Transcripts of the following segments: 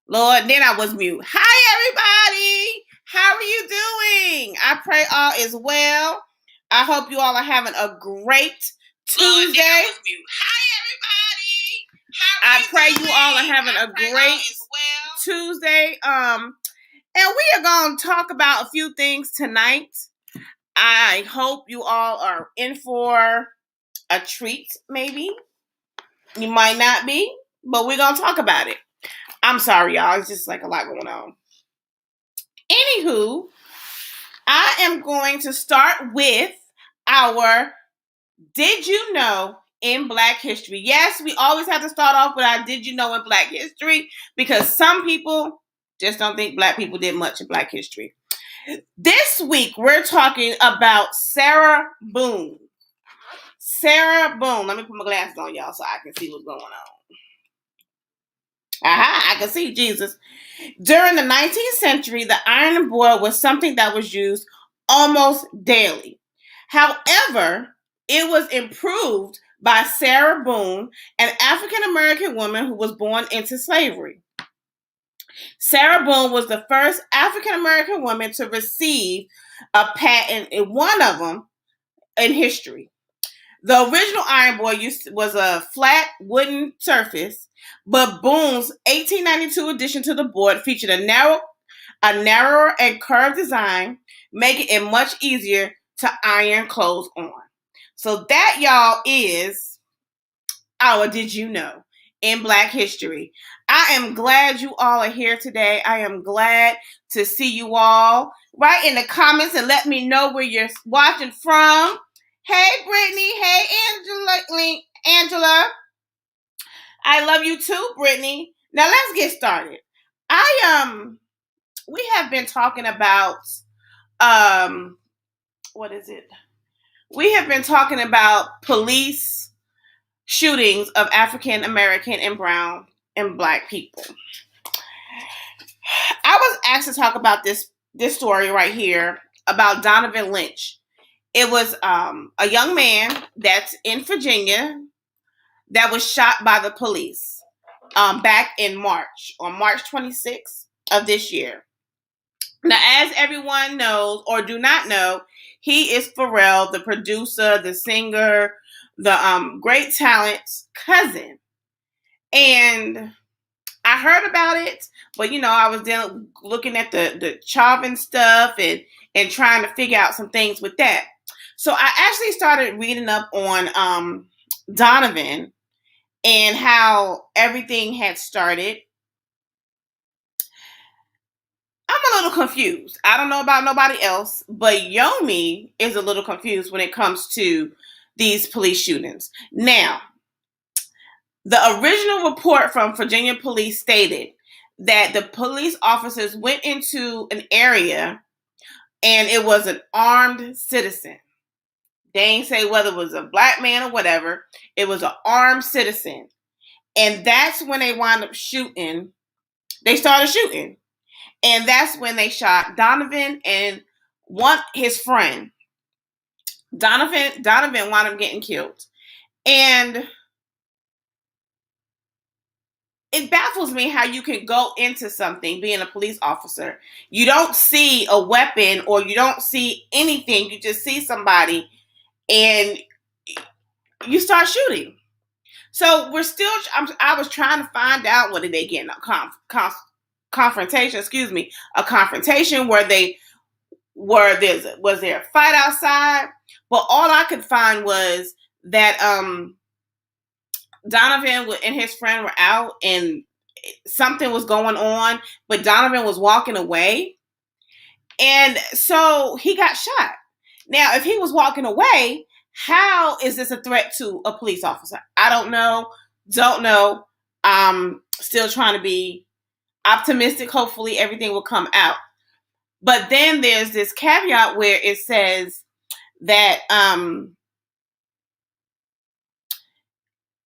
Lord, then I was mute. Hi, everybody. How are you doing? I pray all is well. I hope you all are having a great Tuesday. Lord, then I was mute. Hi, everybody. How are you pray doing? You all are having a great Tuesday. And we are going to talk about a few things tonight. I hope you all are in for a treat, maybe. You might not be, but we're going to talk about it. I'm sorry, y'all. It's just like a lot going on. Anywho, I am going to start with our Did You Know in Black History. Yes, we always have to start off with our Did You Know in Black History because some people just don't think Black people did much in Black history. This week, we're talking about Sarah Boone. Sarah Boone. Let me put my glasses on, y'all, so I can see what's going on. Aha, I can see Jesus. During the 19th century, the ironing board was something that was used almost daily. However, it was improved by Sarah Boone, an African-American woman who was born into slavery. Sarah Boone was the first African-American woman to receive a patent, in one of them, in history. The original iron board was a flat wooden surface, but Boone's 1892 addition to the board featured a narrower and curved design, making it much easier to iron clothes on. So that, y'all, is our Did You Know in Black History. I am glad you all are here today. I am glad to see you all. Write in the comments and let me know where you're watching from. Hey, Brittany. Hey, Angela. I love you too, Brittany. Now let's get started. We have been talking about what is it? We have been talking about police shootings of African American and brown and Black people. I was asked to talk about this story right here about Donovan Lynch. It was a young man that's in Virginia that was shot by the police back in March, on March 26th of this year. Now, as everyone knows or do not know, he is Pharrell, the producer, the singer, the great talent's cousin. And I heard about it, but I was looking at the Chauvin stuff and trying to figure out some things with that. So I actually started reading up on Donovan and how everything had started. I'm a little confused. I don't know about nobody else, but Yomi is a little confused when it comes to these police shootings. Now, the original report from Virginia police stated that the police officers went into an area and it was an armed citizen. They ain't say whether it was a Black man or whatever. It was an armed citizen. And that's when they wound up shooting. They started shooting. And that's when they shot Donovan and his friend. Donovan wound up getting killed. And it baffles me how you can go into something being a police officer. You don't see a weapon or you don't see anything. You just see somebody and you start shooting. So I was trying to find out, what did they get in a confrontation? A confrontation where was there a fight outside? But all I could find was that Donovan and his friend were out and something was going on, but Donovan was walking away. And so he got shot. Now, if he was walking away, how is this a threat to a police officer? I don't know. Don't know. I'm still trying to be optimistic. Hopefully everything will come out. But then there's this caveat where it says that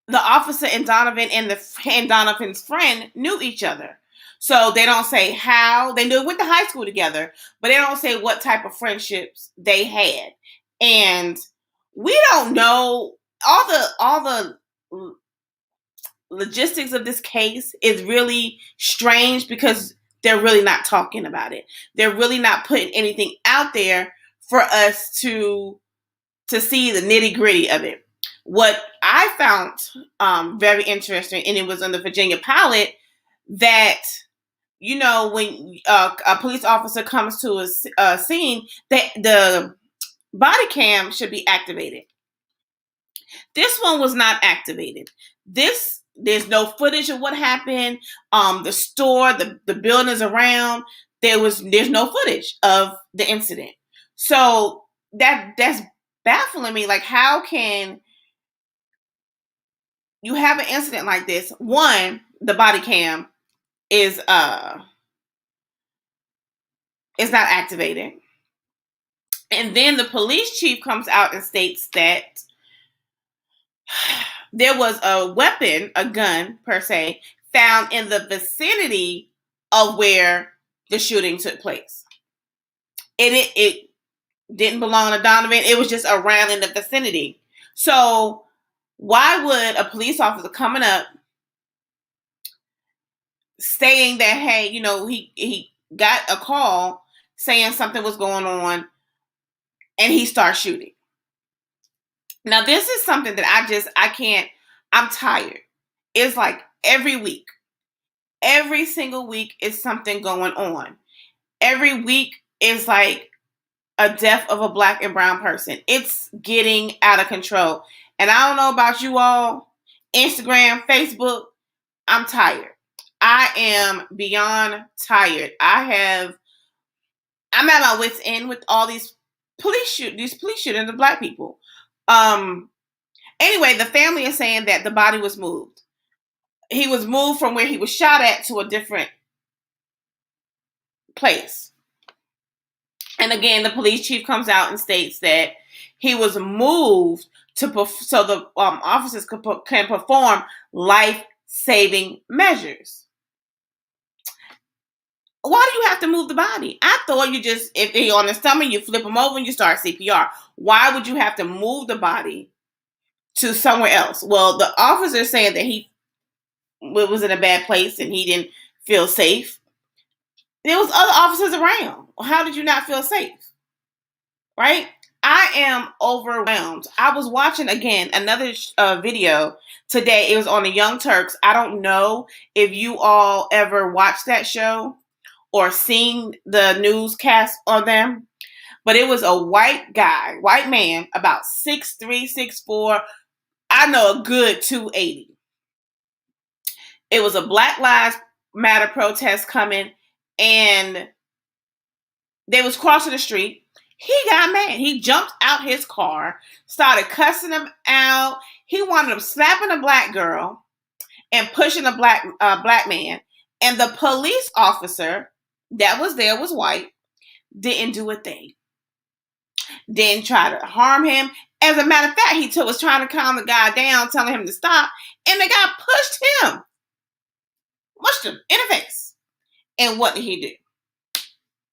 the officer and Donovan and Donovan's friend knew each other. So they don't say how. They went to high school together, but they don't say what type of friendships they had. And we don't know all the logistics of this case is really strange because they're really not talking about it. They're really not putting anything out there for us to see the nitty gritty of it. What I found very interesting, and it was on the Virginia pilot, that when a police officer comes to a scene, that the body cam should be activated. This one was not activated. There's no footage of what happened. The store, the buildings around, there's no footage of the incident. So that's baffling me. Like, how can you have an incident like this? One, the body cam is not activated. And then the police chief comes out and states that there was a weapon, a gun per se, found in the vicinity of where the shooting took place. And it didn't belong to Donovan. It was just around in the vicinity. So why would a police officer coming up saying that, hey, he got a call saying something was going on, and he starts shooting? Now, this is something that I can't, I'm tired. It's like every single week is something going on. Every week is like a death of a Black and brown person. It's getting out of control. And I don't know about you all, Instagram, Facebook, I'm tired. I am beyond tired. I'm at my wit's end with all these police shootings of Black people. Anyway, the family is saying that the body was moved. He was moved from where he was shot at to a different place. And again, the police chief comes out and states that he was moved so the officers can perform life-saving measures. Why do you have to move the body? I thought you just, if you're on the stomach, you flip him over and you start CPR. Why would you have to move the body to somewhere else? Well, the officer is saying that he was in a bad place and he didn't feel safe. There was other officers around. How did you not feel safe? Right? I am overwhelmed. I was watching, again, another video today. It was on the Young Turks. I don't know if you all ever watched that show or seen the newscast on them, but it was a white man, about 6'3", 6'4", I know a good 280. It was a Black Lives Matter protest coming, and they was crossing the street. He got mad. He jumped out his car, started cussing him out. He wanted him slapping a Black girl and pushing a Black man. And the police officer that was there was white, didn't do a thing. Didn't try to harm him. As a matter of fact, he was trying to calm the guy down, telling him to stop, and the guy mushed him in the face. And what did he do?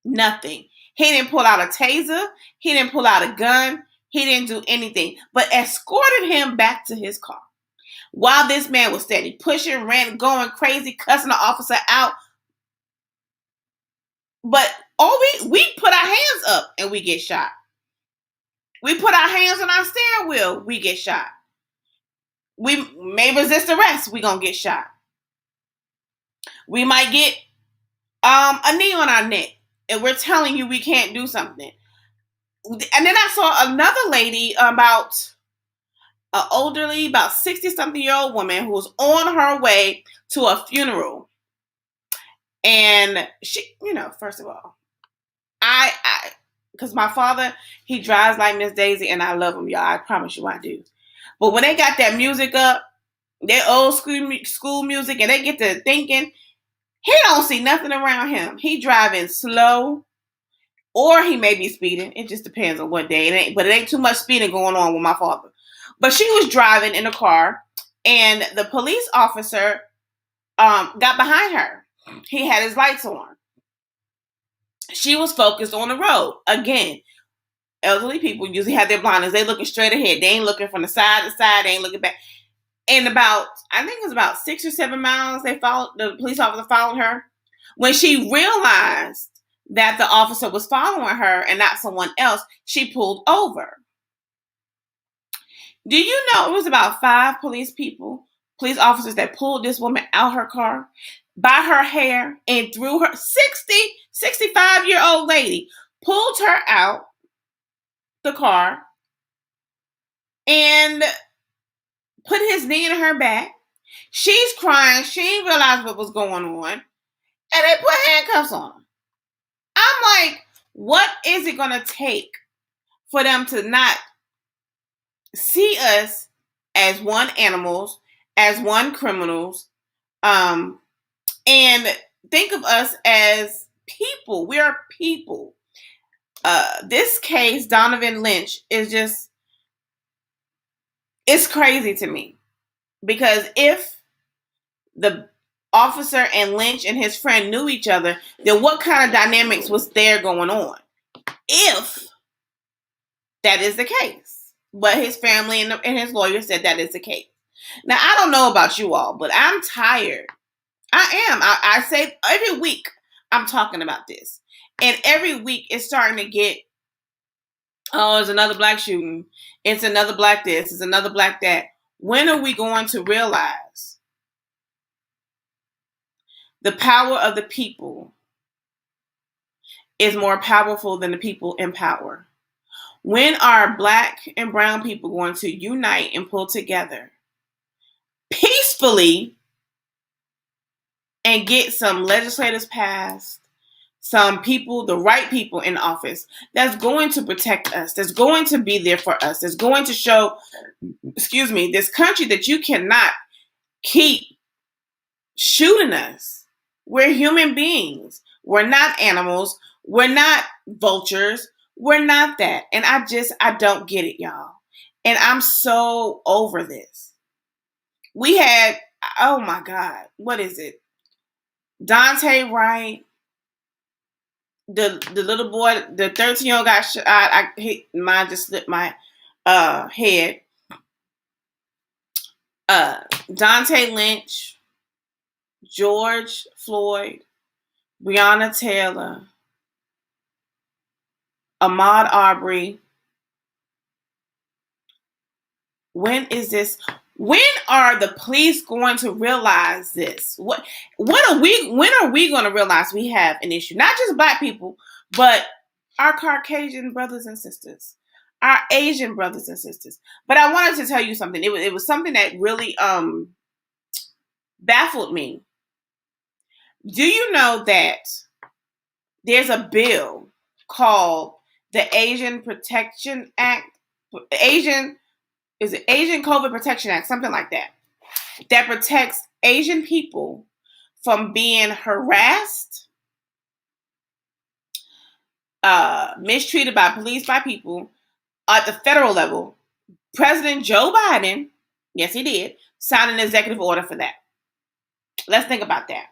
Nothing. He didn't pull out a taser. He didn't pull out a gun. He didn't do anything, but escorted him back to his car. While this man was steady pushing, ran, going crazy, cussing the officer out. But we put our hands up and we get shot. We put our hands on our steering wheel, we get shot. We may resist arrest, we gonna get shot. We might get a knee on our neck, and we're telling you we can't do something. And then I saw another lady, about 60-something-year-old woman who was on her way to a funeral. And she, first of all, I because my father, he drives like Miss Daisy, and I love him, y'all. I promise you I do. But when they got that music up, their old school music, and they get to thinking, he don't see nothing around him. He driving slow, or he may be speeding. It just depends on what day. But it ain't too much speeding going on with my father. But she was driving in a car, and the police officer got behind her. He had his lights on. She was focused on the road. Again, elderly people usually have their blinders. They looking straight ahead. They ain't looking from the side to side. They ain't looking back. And about, I think it was about 6 or 7 miles, the police officer followed her. When she realized that the officer was following her and not someone else, she pulled over. Do you know it was about 5 police officers that pulled this woman out her car by her hair and threw her, 65-year-old lady, pulled her out the car and put his knee in her back. She's crying. She didn't realize what was going on. And they put handcuffs on her. I'm like, what is it going to take for them to not see us as one animals, as one criminals, and think of us as people? We are people. This case, Donovan Lynch, is just, it's crazy to me. Because if the officer and Lynch and his friend knew each other, then what kind of dynamics was there going on? If that is the case. But his family and his lawyer said that is the case. Now, I don't know about you all, but I'm tired. I am. I say every week I'm talking about this. And every week it's starting to get, oh, it's another black shooting. It's another black this. It's another black that. When are we going to realize the power of the people is more powerful than the people in power? When are black and brown people going to unite and pull together peacefully and get some legislators passed, some people, the right people in office that's going to protect us, that's going to be there for us, that's going to show, this country that you cannot keep shooting us. We're human beings. We're not animals. We're not vultures. We're not that. And I don't get it, y'all. And I'm so over this. We had, oh my God, what is it? Dante Wright, the little boy, the 13-year-old got shot. I hit mine, just slipped my head. Dante Lynch, George Floyd, Breonna Taylor, Ahmaud Arbery. When are the police going to realize this? When are we going to realize we have an issue? Not just black people, but our Caucasian brothers and sisters, our Asian brothers and sisters. But I wanted to tell you something. It was something that really baffled me. Do you know that there's a bill called the Asian Protection Act? Asian COVID Protection Act, something like that, that protects Asian people from being harassed, mistreated by police, by people at the federal level. President Joe Biden, yes, he did, signed an executive order for that. Let's think about that.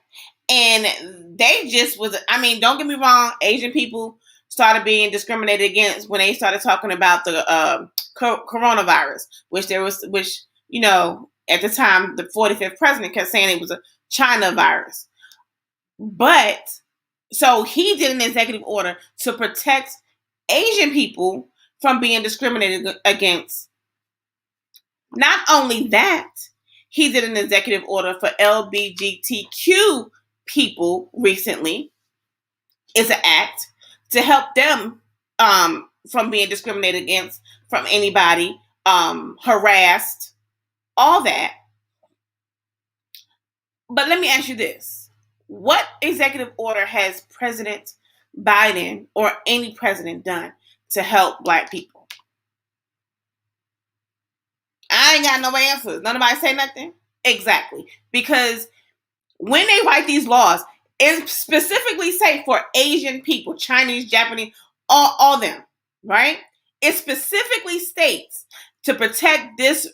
And they just don't get me wrong, Asian people started being discriminated against when they started talking about the coronavirus, which at the time, the 45th president kept saying it was a China virus. But, so he did an executive order to protect Asian people from being discriminated against. Not only that, he did an executive order for LGBTQ people recently. It's an act to help them from being discriminated against, from anybody, harassed, all that. But let me ask you this. What executive order has President Biden or any president done to help black people? I ain't got no answers. Nobody say nothing? Exactly. Because when they write these laws, it specifically say for Asian people, Chinese, Japanese, all them, right? It specifically states to protect this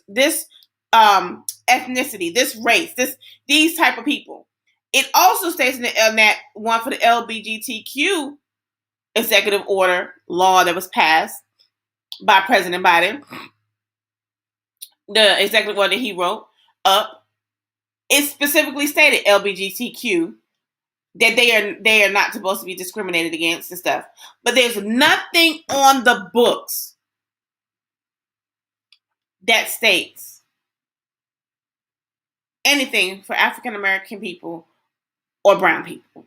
ethnicity, this race, these type of people. It also states in that one for the LGBTQ executive order law that was passed by President Biden, the executive order that he wrote, up, it specifically stated LGBTQ, that they are not supposed to be discriminated against and stuff. But there's nothing on the books that states anything for African American people or brown people.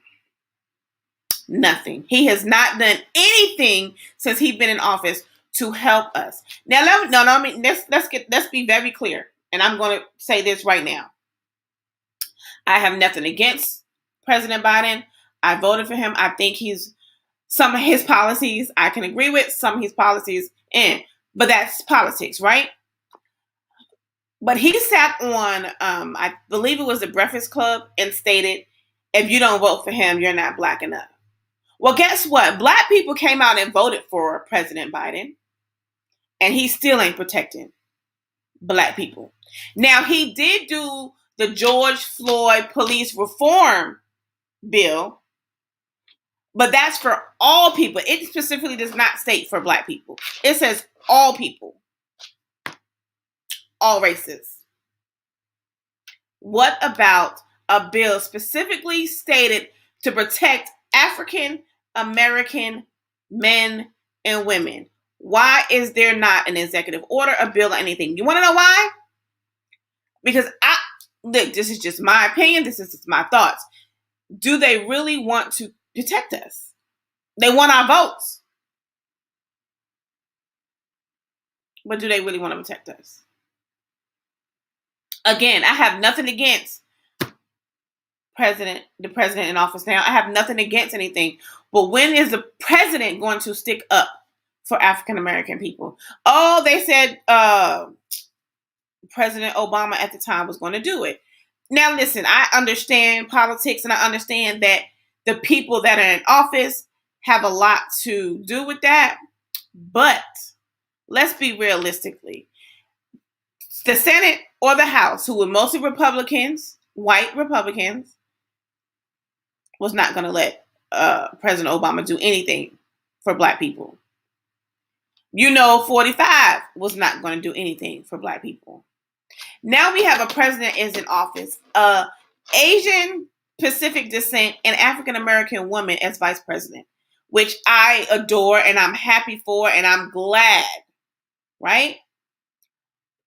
Nothing. He has not done anything since he's been in office to help us. Now, let's be very clear, and I'm going to say this right now. I have nothing against President Biden. I voted for him. I think some of his policies I can agree with, some of his policies but that's politics, right? But he sat on, I believe it was the Breakfast Club, and stated, if you don't vote for him, you're not black enough. Well, guess what? Black people came out and voted for President Biden, and he still ain't protecting black people. Now, he did do the George Floyd police reform bill, but that's for all people. It specifically does not state for black people. It says all people, all races. What about a bill specifically stated to protect African American men and women? Why is there not an executive order, a bill, or anything? You want to know why? Because look, this is just my opinion. This is just my thoughts. Do they really want to protect us? They want our votes. But do they really want to protect us? Again, I have nothing against the president in office now. I have nothing against anything. But when is the president going to stick up for African American people? Oh, they said President Obama at the time was going to do it. Now, listen, I understand politics, and I understand that the people that are in office have a lot to do with that. But let's be realistically. The Senate or the House, who were mostly Republicans, white Republicans, was not going to let President Obama do anything for black people. 45 was not going to do anything for black people. Now we have a president is in office, Asian Pacific descent and African American woman as vice president, which I adore and I'm happy for and I'm glad, right?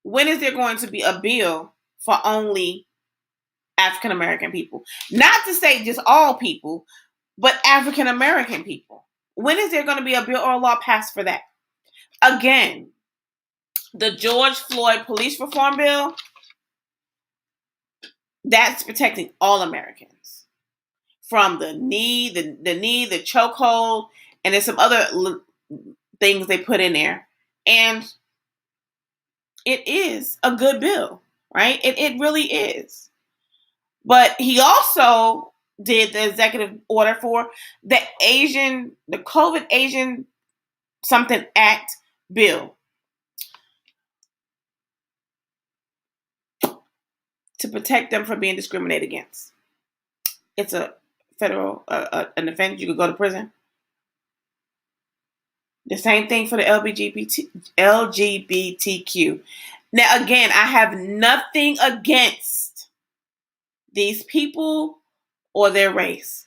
When is there going to be a bill for only African American people? Not to say just all people, but African American people. When is there going to be a bill or a law passed for that? Again, the George Floyd police reform bill, that's protecting all Americans from the knee, the chokehold, and there's some other things they put in there. And it is a good bill, right? It really is. But he also did the executive order for the COVID Asian something Act bill to protect them from being discriminated against. It's a federal an offense. You could go to prison. The same thing for the LGBTQ. Now, again, I have nothing against these people or their race.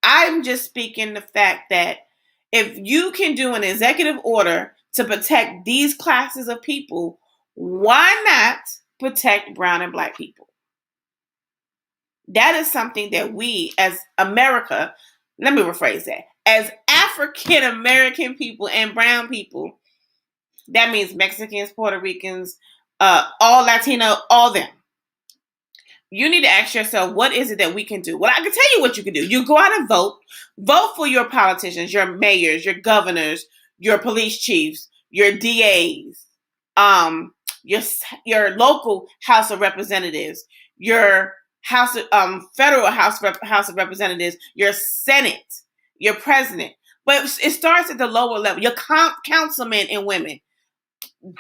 I'm just speaking the fact that if you can do an executive order to protect these classes of people, why not protect brown and black people? That is something that we as America, let me rephrase that, as African American people and brown people, that means Mexicans, Puerto Ricans, all Latino, all them. You need to ask yourself, what is it that we can do? Well, I can tell you what you can do. You go out and vote for your politicians, your mayors, your governors, your police chiefs, your DAs, your local House of Representatives, your federal House of Representatives, your Senate, your president. But it starts at the lower level. Your councilmen and women.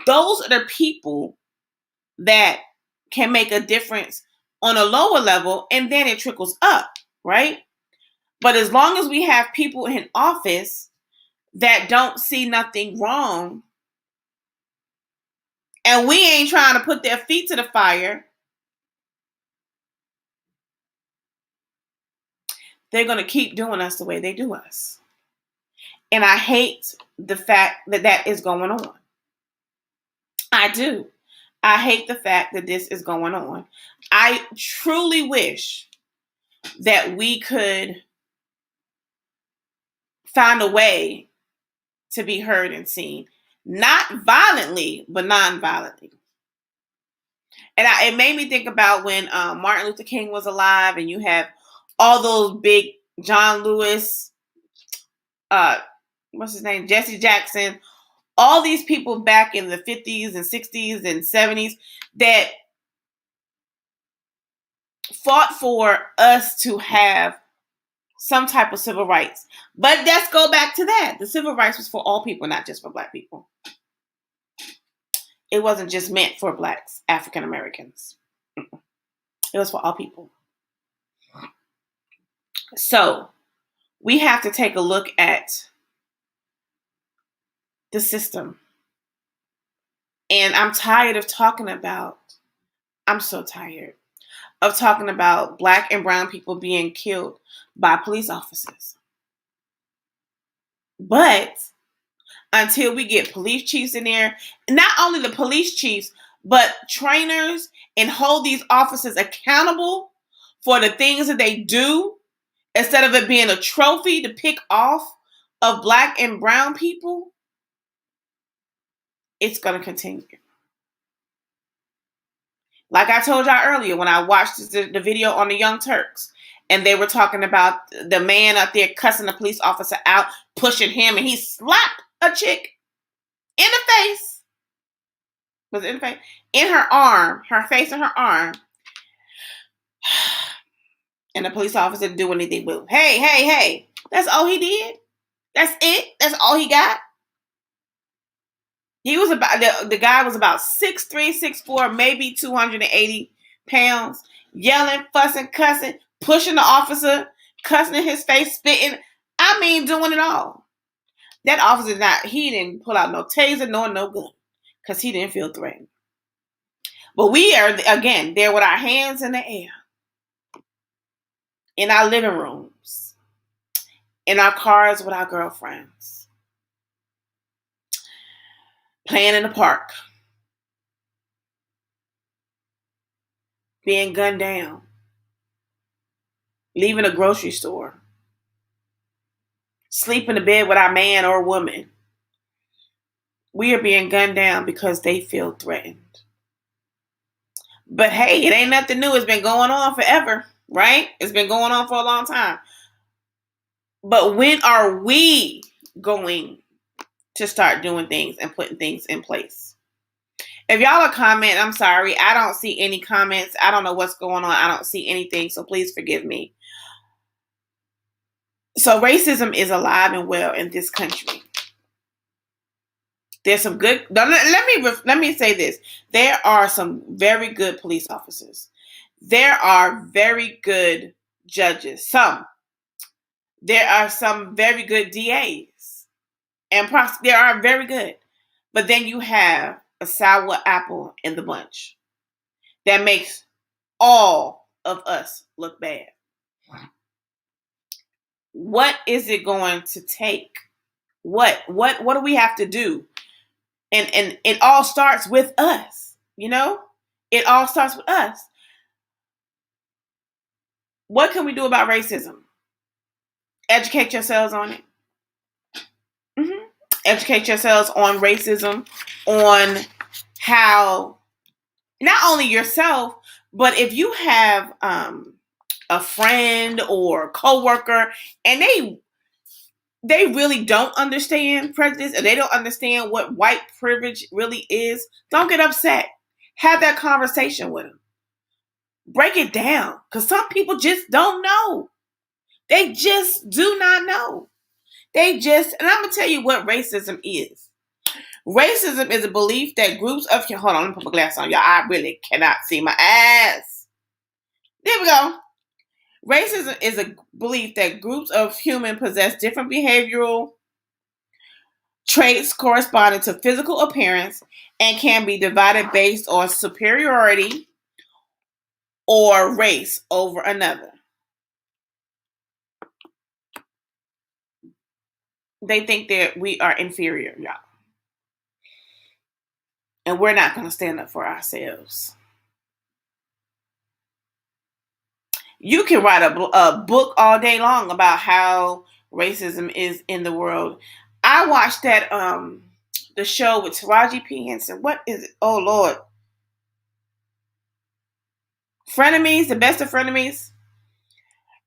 Those are the people that can make a difference on a lower level, and then it trickles up, right? But as long as we have people in office that don't see nothing wrong, and we ain't trying to put their feet to the fire they're going to keep doing us the way they do us. And I hate the fact that that is going on. I do. I hate the fact that this is going on. I truly wish that we could find a way to be heard and seen. Not violently, but non-violently. And it made me think about when Martin Luther King was alive, and you have all those big John Lewis, what's his name, Jesse Jackson, all these people back in the 50s and 60s and 70s that fought for us to have some type of civil rights. But let's go back to that. The civil rights was for all people, not just for Black people. It wasn't just meant for Blacks, African Americans. It was for all people. So we have to take a look at the system. And I'm tired of talking about, I'm so tired of talking about Black and brown people being killed by police officers. But until we get police chiefs in there, not only the police chiefs, but trainers, and hold these officers accountable for the things that they do, instead of it being a trophy to pick off of Black and brown people, it's going to continue. Like I told y'all earlier, when I watched the video on the Young Turks, and they were talking about the man out there cussing the police officer out, pushing him, and he slapped a chick in the face. Was it in the face? In her arm, her face and her arm. And the police officer didn't do anything with him. Hey. That's all he did? That's it? That's all he got? He was about, the guy was about 6'3", 6'4", maybe 280 pounds, yelling, fussing, cussing, pushing the officer, cussing in his face, spitting. I mean, doing it all. That officer he didn't pull out no taser nor no gun, because he didn't feel threatened. But we are, again, there with our hands in the air, in our living rooms, in our cars with our girlfriends, playing in the park, being gunned down, leaving a grocery store, sleep in the bed with our man or woman. We are being gunned down because they feel threatened. But hey, it ain't nothing new. It's been going on forever, right? It's been going on for a long time. But when are we going to start doing things and putting things in place? If y'all are commenting, I'm sorry. I don't see any comments. I don't know what's going on. I don't see anything. So please forgive me. So racism is alive and well in this country. There's some good. Let me say this. There are some very good police officers. There are very good judges. There are some very good DAs, and there are very good. But then you have a sour apple in the bunch that makes all of us look bad. What is it going to take? What do we have to do? And it all starts with us, you know? It all starts with us. What can we do about racism? Educate yourselves on it. Mm-hmm. Educate yourselves on racism, on how, not only yourself, but if you have a friend or coworker and they really don't understand prejudice, or they don't understand what white privilege really is, don't get upset. Have that conversation with them. Break it down, because some people just don't know. They just do not know. And I'm going to tell you what racism is. Racism is a belief that groups of, hold on, let me put my glass on, y'all. I really cannot see my ass. There we go. Racism is a belief that groups of humans possess different behavioral traits corresponding to physical appearance and can be divided based on superiority or race over another. they think that we are inferior, y'all. And we're not going to stand up for ourselves. You can write a book all day long about how racism is in the world. I watched that the show with Taraji P. Henson. What is it? Oh Lord. Frenemies, the best of frenemies.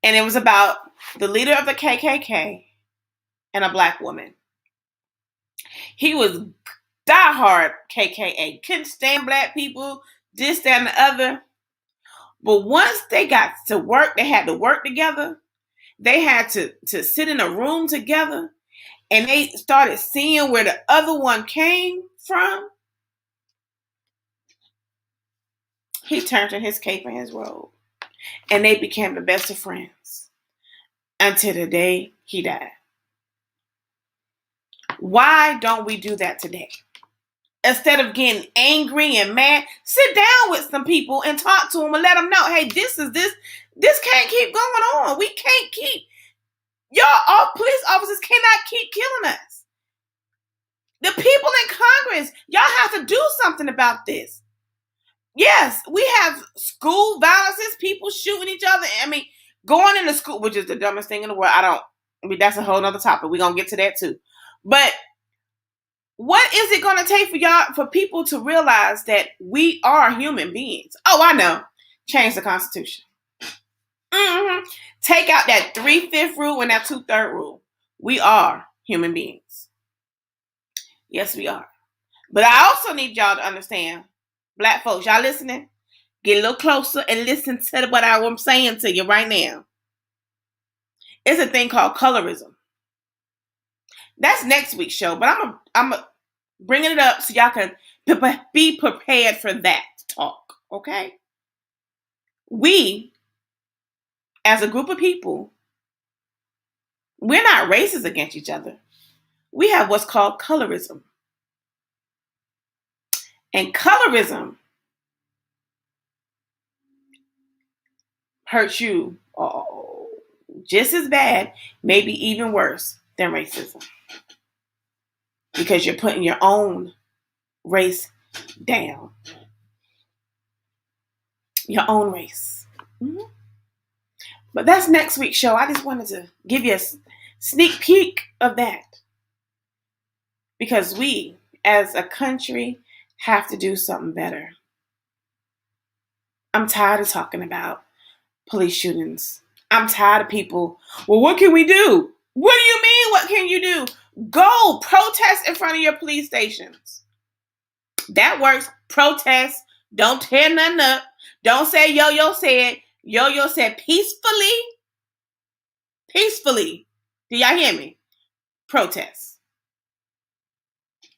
And it was about the leader of the KKK and a black woman. He was diehard KKA. Couldn't stand black people, this, that, and the other. But once they got to work, they had to work together. They had to sit in a room together. And they started seeing where the other one came from. He turned in his cape and his robe. And they became the best of friends. Until the day he died. Why don't we do that today? Instead of getting angry and mad, sit down with some people and talk to them and let them know, hey, this can't keep going on. We can't keep, all police officers cannot keep killing us. The people in Congress, y'all have to do something about this. Yes, we have school violences, people shooting each other. I mean, going into school, which is the dumbest thing in the world. That's a whole nother topic. We're going to get to that too. But what is it going to take for people to realize that we are human beings? Oh, I know. Change the Constitution. Mm-hmm. Take out that 3/5 rule and that 2/3 rule. We are human beings. Yes, we are. But I also need y'all to understand, black folks, y'all listening? Get a little closer and listen to what I'm saying to you right now. It's a thing called colorism. That's next week's show, but I'm bringing it up so y'all can be prepared for that talk, okay? We, as a group of people, we're not racist against each other. We have what's called colorism. And colorism hurts you just as bad, maybe even worse than racism. Because you're putting your own race down. Your own race. Mm-hmm. But that's next week's show. I just wanted to give you a sneak peek of that. Because we, as a country, have to do something better. I'm tired of talking about police shootings. I'm tired of people. Well, what can we do? What do you mean, what can you do? Go protest in front of your police stations. That works. Protest. Don't tear nothing up. Don't say Yo-Yo said. Yo-Yo said peacefully. Peacefully. Do y'all hear me? Protest.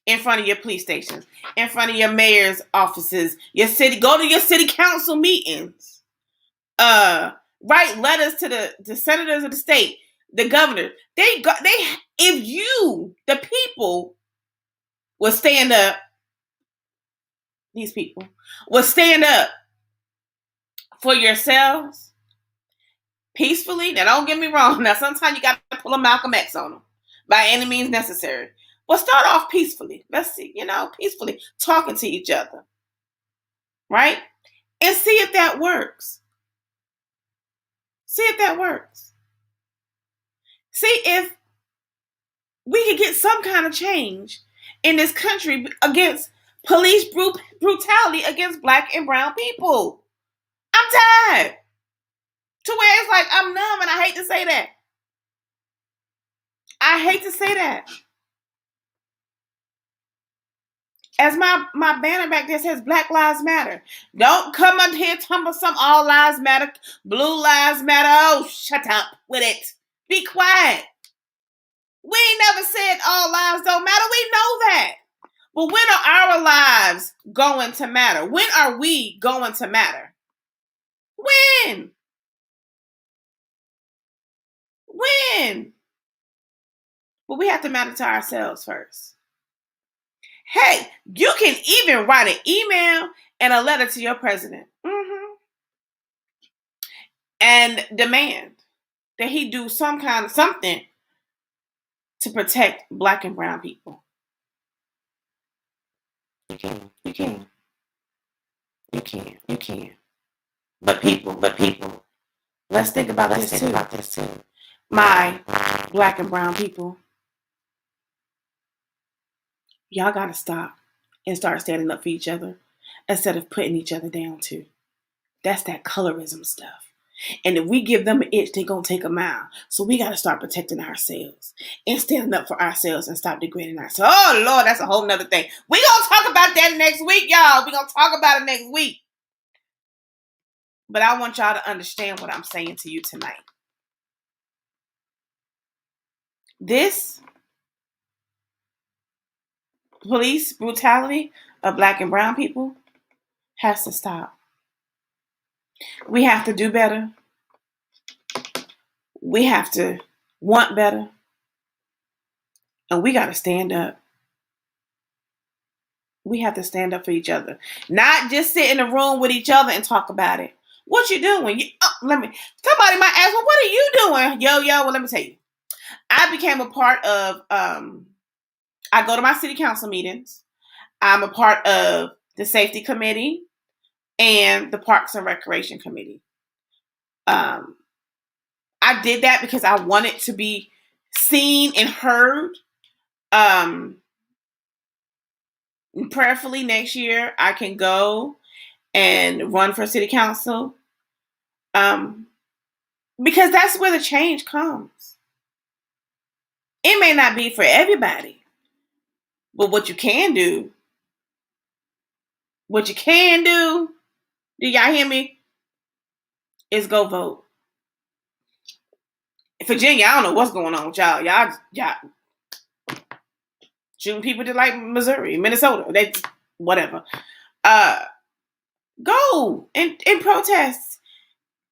In front of your police stations. In front of your mayor's offices. Your city. Go to your city council meetings. Write letters to the senators of the state. The governor. If you, the people, will stand up. These people will stand up for yourselves peacefully. Now, don't get me wrong. Now, sometimes you got to pull a Malcolm X on them by any means necessary. But start off peacefully. Let's see, peacefully talking to each other. Right? And see if that works. See if that works. See if we can get some kind of change in this country against police brutality against black and brown people. I'm tired. To where it's like, I'm numb, and I hate to say that. I hate to say that. As my banner back there says, Black Lives Matter. Don't come up here tumble some all lives matter, blue lives matter. Oh, shut up with it. Be quiet. We ain't never said all lives don't matter. We know that. But when are our lives going to matter? When are we going to matter? When? When? But we have to matter to ourselves first. Hey, you can even write an email and a letter to your president. Mm-hmm. And demand that he do something to protect Black and brown people. You can. But people, let's think about this too. My Black and brown people, y'all gotta stop and start standing up for each other instead of putting each other down too. That's that colorism stuff. And if we give them an itch, they're going to take a mile. So we got to start protecting ourselves and standing up for ourselves and stop degrading ourselves. Oh, Lord, that's a whole nother thing. We're going to talk about that next week, y'all. We're going to talk about it next week. But I want y'all to understand what I'm saying to you tonight. This police brutality of Black and brown people has to stop. We have to do better. We have to want better. And we got to stand up. We have to stand up for each other. Not just sit in a room with each other and talk about it. What you doing? Somebody might ask, well, what are you doing? Well, let me tell you. I became a part of, I go to my city council meetings. I'm a part of the safety committee and the Parks and Recreation Committee. I did that because I wanted to be seen and heard. Prayerfully next year, I can go and run for city council. Because that's where the change comes. It may not be for everybody, but what you can do, do y'all hear me? Is go vote. Virginia, I don't know what's going on with y'all. Y'all shooting people just like Missouri, Minnesota, they whatever. Go and protest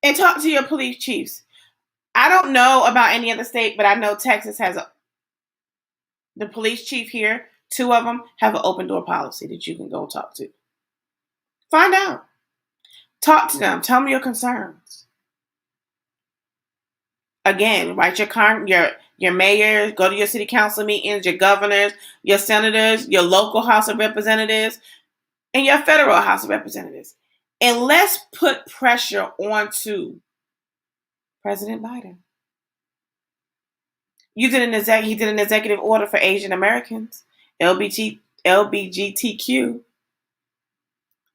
and talk to your police chiefs. I don't know about any other state, but I know Texas has the police chief here. 2 of them have an open door policy that you can go talk to. Find out. Talk to them. Tell them your concerns. Again, write your mayors, go to your city council meetings, your governors, your senators, your local House of Representatives, and your federal House of Representatives. And let's put pressure onto President Biden. He did an executive order for Asian Americans, LGBTQ.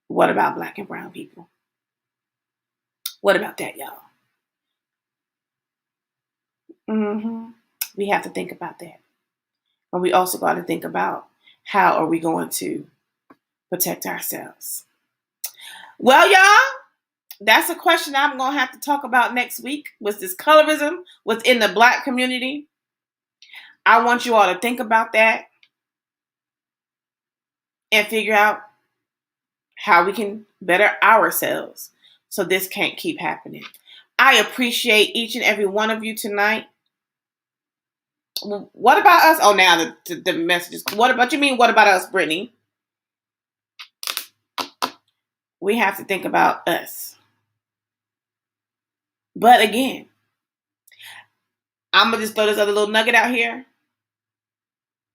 What about Black and brown people? What about that, y'all? We have to think about that. And we also got to think about how are we going to protect ourselves. Well, y'all, that's a question I'm going to have to talk about next week. Was this colorism within the Black community? I want you all to think about that and figure out how we can better ourselves so this can't keep happening. I appreciate each and every one of you tonight. What about us? Oh, now the messages. What about us, Brittany? We have to think about us. But again, I'm going to just throw this other little nugget out here.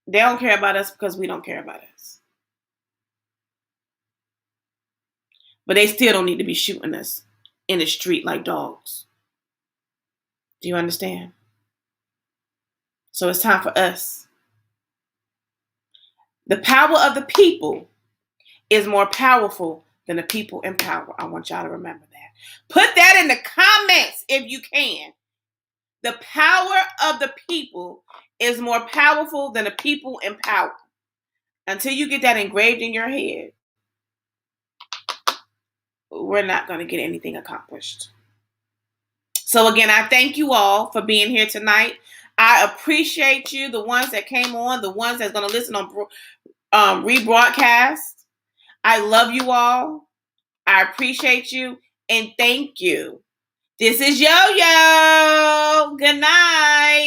They don't care about us because we don't care about us. But they still don't need to be shooting us in the street like dogs. Do you understand? So it's time for us. The power of the people is more powerful than the people in power. I want y'all to remember that. Put that in the comments if you can. The power of the people is more powerful than the people in power. Until you get that engraved in your head, we're not going to get anything accomplished. So again, I thank you all for being here tonight. I appreciate you, the ones that came on, the ones that's going to listen on rebroadcast. I love you all. I appreciate you and thank you. This is Yo-Yo. Good night.